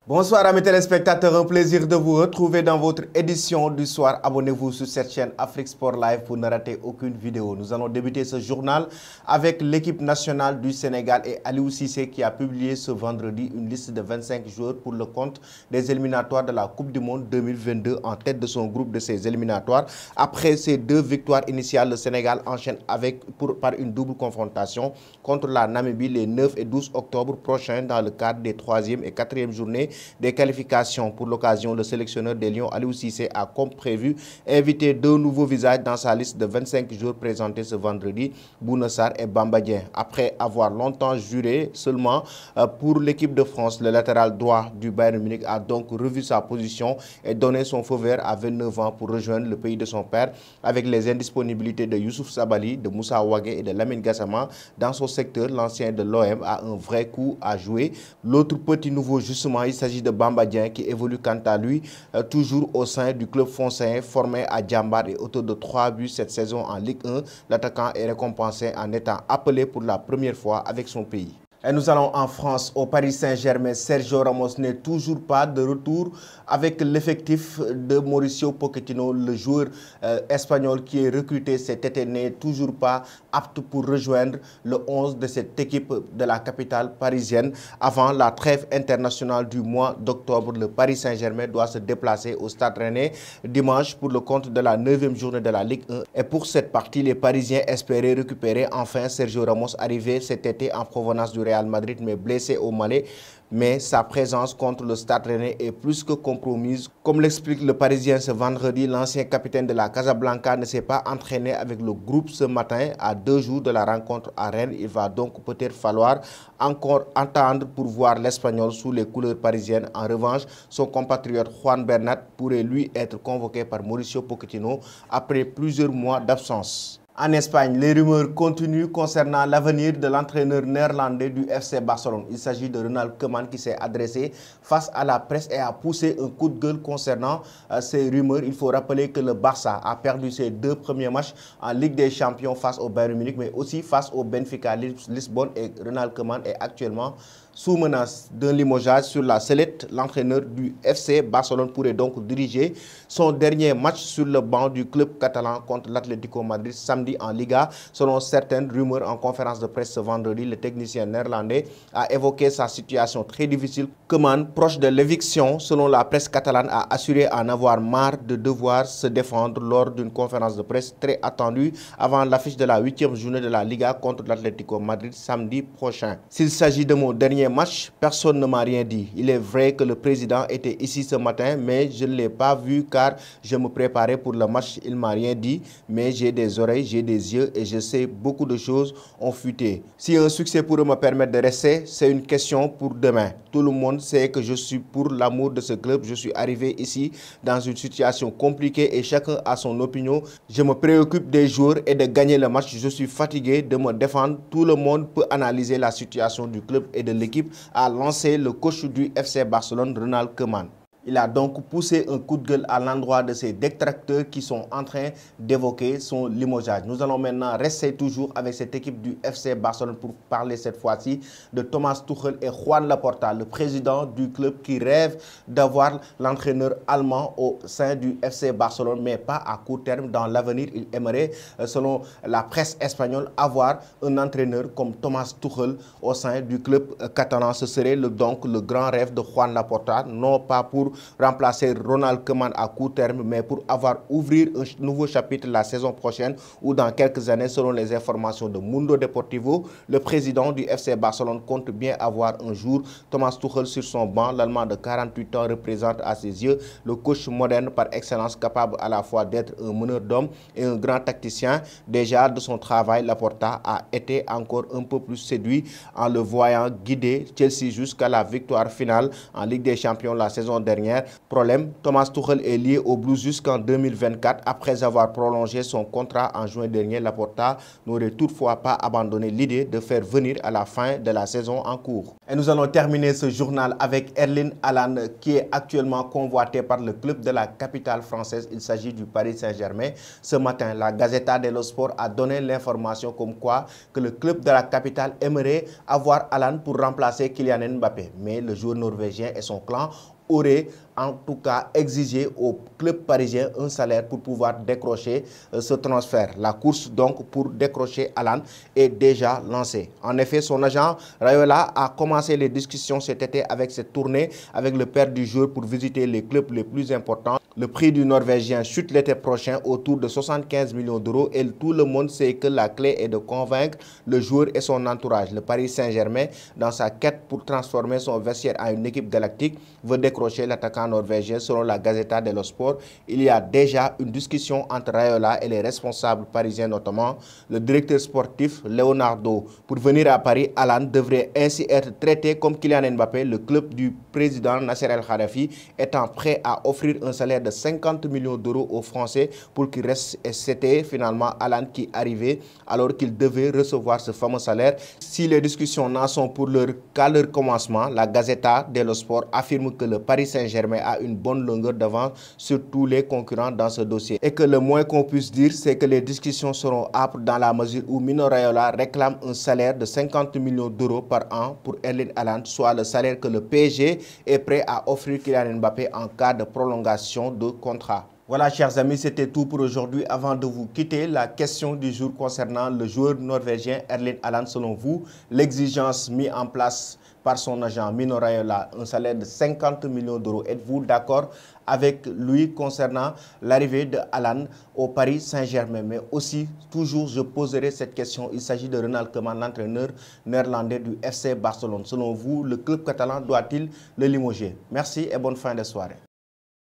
Bonsoir amis téléspectateurs, un plaisir de vous retrouver dans votre édition du soir. Abonnez-vous sur cette chaîne Afrique Sport Live pour ne rater aucune vidéo. Nous allons débuter ce journal avec l'équipe nationale du Sénégal et Aliou Cissé qui a publié ce vendredi une liste de 25 joueurs pour le compte des éliminatoires de la Coupe du Monde 2022 en tête de son groupe de ces éliminatoires. Après ces deux victoires initiales, le Sénégal enchaîne par une double confrontation contre la Namibie les 9 et 12 octobre prochains dans le cadre des 3e et 4e journées des qualifications. Pour l'occasion, le sélectionneur des Lions, Aliou Cissé, a comme prévu invité deux nouveaux visages dans sa liste de 25 joueurs présentés ce vendredi, Bouna Sarr et Bamba Dieng. Après avoir longtemps juré seulement pour l'équipe de France, le latéral droit du Bayern Munich a donc revu sa position et donné son feu vert à 29 ans pour rejoindre le pays de son père avec les indisponibilités de Youssouf Sabaly, de Moussa Wagué et de Lamine Gassama. Dans son secteur, l'ancien de l'OM a un vrai coup à jouer. L'autre petit nouveau, justement, il s'agit de Bamba Dieng qui évolue quant à lui toujours au sein du club foncé formé à Djambar et auteur de 3 buts cette saison en Ligue 1. L'attaquant est récompensé en étant appelé pour la première fois avec son pays. Et nous allons en France, au Paris Saint-Germain. Sergio Ramos n'est toujours pas de retour avec l'effectif de Mauricio Pochettino. Le joueur espagnol qui est recruté cet été n'est toujours pas apte pour rejoindre le 11 de cette équipe de la capitale parisienne. Avant la trêve internationale du mois d'octobre, le Paris Saint-Germain doit se déplacer au Stade Rennais dimanche pour le compte de la 9e journée de la Ligue 1. Et pour cette partie, les Parisiens espéraient récupérer enfin Sergio Ramos, arrivé cet été en provenance du Real Madrid mais blessé au mollet. Mais sa présence contre le Stade Rennais est plus que compromise. Comme l'explique le Parisien ce vendredi, l'ancien capitaine de la Casablanca ne s'est pas entraîné avec le groupe ce matin à 2 jours de la rencontre à Rennes. Il va donc peut-être falloir encore attendre pour voir l'Espagnol sous les couleurs parisiennes. En revanche, son compatriote Juan Bernat pourrait lui être convoqué par Mauricio Pochettino après plusieurs mois d'absence. En Espagne, les rumeurs continuent concernant l'avenir de l'entraîneur néerlandais du FC Barcelone. Il s'agit de Ronald Koeman qui s'est adressé face à la presse et a poussé un coup de gueule concernant ces rumeurs. Il faut rappeler que le Barça a perdu ses 2 premiers matchs en Ligue des Champions face au Bayern Munich, mais aussi face au Benfica Lisbonne, et Ronald Koeman est actuellement sous menace d'un limogeage sur la sellette. L'entraîneur du FC Barcelone pourrait donc diriger son dernier match sur le banc du club catalan contre l'Atlético Madrid samedi en Liga. Selon certaines rumeurs en conférence de presse ce vendredi, le technicien néerlandais a évoqué sa situation très difficile. Koeman, proche de l'éviction, selon la presse catalane, a assuré en avoir marre de devoir se défendre lors d'une conférence de presse très attendue avant l'affiche de la 8e journée de la Liga contre l'Atlético Madrid samedi prochain. S'il s'agit de mon dernier match, personne ne m'a rien dit. Il est vrai que le président était ici ce matin, mais je ne l'ai pas vu car je me préparais pour le match. Il ne m'a rien dit, mais j'ai des oreilles, j'ai des yeux et je sais beaucoup de choses ont fuité. Si un succès pourrait me permettre de rester, c'est une question pour demain. Tout le monde sait que je suis pour l'amour de ce club. Je suis arrivé ici dans une situation compliquée et chacun a son opinion. Je me préoccupe des joueurs et de gagner le match. Je suis fatigué de me défendre. Tout le monde peut analyser la situation du club et de l'équipe, a lancé le coach du FC Barcelone, Ronald Koeman. Il a donc poussé un coup de gueule à l'endroit de ses détracteurs qui sont en train d'évoquer son limogeage. Nous allons maintenant rester toujours avec cette équipe du FC Barcelone pour parler cette fois-ci de Thomas Tuchel et Juan Laporta, le président du club qui rêve d'avoir l'entraîneur allemand au sein du FC Barcelone, mais pas à court terme. Dans l'avenir, il aimerait, selon la presse espagnole, avoir un entraîneur comme Thomas Tuchel au sein du club catalan. Ce serait donc le grand rêve de Juan Laporta, non pas pour remplacer Ronald Koeman à court terme, mais pour ouvrir un nouveau chapitre la saison prochaine ou dans quelques années. Selon les informations de Mundo Deportivo, le président du FC Barcelone compte bien avoir un jour Thomas Tuchel sur son banc. L'Allemand de 48 ans représente à ses yeux le coach moderne par excellence, capable à la fois d'être un meneur d'hommes et un grand tacticien. Déjà de son travail, Laporta a été encore un peu plus séduit en le voyant guider Chelsea jusqu'à la victoire finale en Ligue des Champions la saison dernière. dernière. Problème, Thomas Tuchel est lié aux Blues jusqu'en 2024. Après avoir prolongé son contrat en juin dernier, Laporta n'aurait toutefois pas abandonné l'idée de faire venir à la fin de la saison en cours. Et nous allons terminer ce journal avec Erling Haaland qui est actuellement convoité par le club de la capitale française. Il s'agit du Paris Saint-Germain. Ce matin, la Gazzetta dello Sport a donné l'information comme quoi que le club de la capitale aimerait avoir Haaland pour remplacer Kylian Mbappé. Mais le joueur norvégien et son clan aurait en tout cas exigé au club parisien un salaire pour pouvoir décrocher ce transfert. La course donc pour décrocher Haaland est déjà lancée. En effet, son agent Raiola a commencé les discussions cet été avec cette tournée avec le père du joueur pour visiter les clubs les plus importants. Le prix du Norvégien chute l'été prochain autour de 75 millions d'euros et tout le monde sait que la clé est de convaincre le joueur et son entourage. Le Paris Saint-Germain, dans sa quête pour transformer son vestiaire en une équipe galactique, veut décrocher l'attaquant norvégien. Selon la Gazzetta dello Sport, il y a déjà une discussion entre Raiola et les responsables parisiens, notamment le directeur sportif Leonardo. Pour venir à Paris, Haaland devrait ainsi être traité comme Kylian Mbappé, le club du président Nasser El Khelaifi étant prêt à offrir un salaire de 50 millions d'euros aux Français pour qu'il reste. Et c'était finalement Haaland qui arrivait alors qu'il devait recevoir ce fameux salaire. Si les discussions n'en sont qu'à leur commencement, la Gazzetta dello Sport affirme que le Paris Saint-Germain a une bonne longueur d'avance sur tous les concurrents dans ce dossier et que le moins qu'on puisse dire, c'est que les discussions seront âpres dans la mesure où Mino Raiola réclame un salaire de 50 millions d'euros par an pour Erling Haaland, soit le salaire que le PSG est prêt à offrir Kylian Mbappé en cas de prolongation de contrat. Voilà, chers amis, c'était tout pour aujourd'hui. Avant de vous quitter, la question du jour concernant le joueur norvégien Erling Haaland. Selon vous, l'exigence mise en place par son agent Mino Raiola, un salaire de 50 millions d'euros. Êtes-vous d'accord avec lui concernant l'arrivée de Haaland au Paris Saint-Germain? Mais aussi, toujours, je poserai cette question. Il s'agit de Ronald Koeman, l'entraîneur néerlandais du FC Barcelone. Selon vous, le club catalan doit-il le limoger? Merci et bonne fin de soirée.